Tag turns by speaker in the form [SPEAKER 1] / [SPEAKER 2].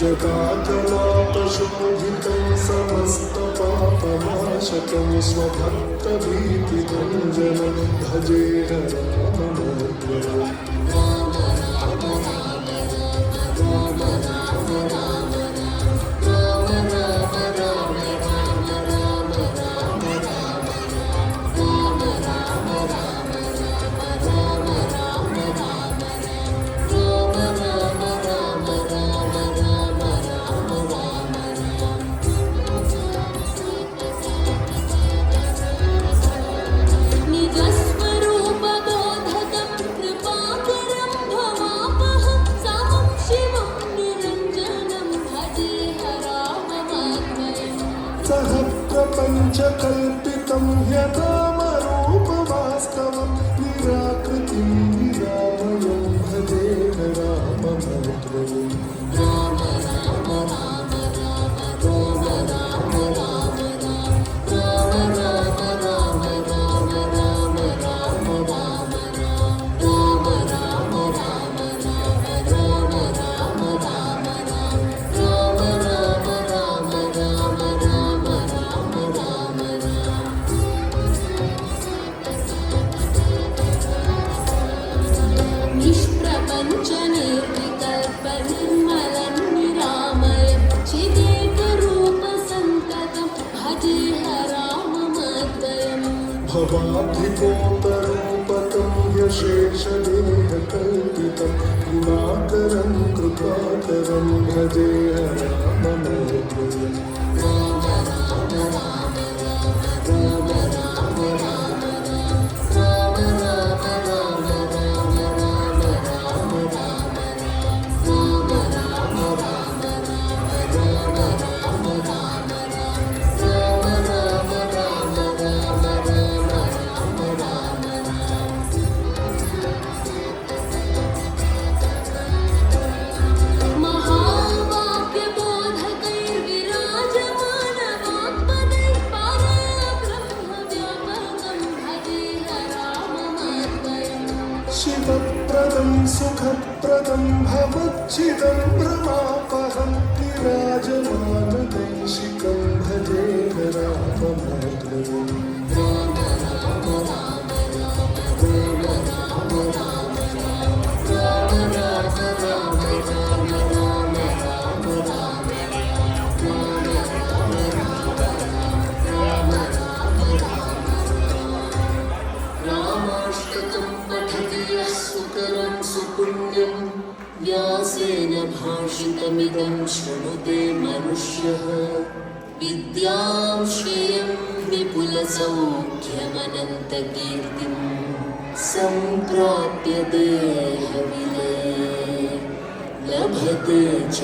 [SPEAKER 1] जगाकलापशोभितं समस्तपापनाशकं स्वभक्तभीतिभञ्जनं भजे राममूर्तिम् सह प्रपञ्चकल्पितं ह्यकामरूपवास्तवं निराकृतिं निरामयं भजे राममूर्तिम् राम राम राम राम राम राम राम राम राम राम राम राम राम राम राम राम राम राम भवाब्धिकोपरूपकं यशेषदेहकल्पितं गुणाकरं कृपाकरं भजे राममूर्तिम् राम राम राम राम राम राम राम राम राम राम राम राम राम राम राम राम शिवप्रदं सुखप्रदं भवच्छिदं भ्रमापहं विराजमानदैशिकं भजे राममूर्तिम् राम राम राम राम राम राम राम राम राम राम राम राम राम रामाष्टकं पठति यः सुकरं सुपुण्यं व्यासेन भाषितमिदं शृणुते मनुष्यः विद्यां श्रियं विपुलसौख्यमनन्तकीर्तिं सम्प्राप्य देहविलये लभते च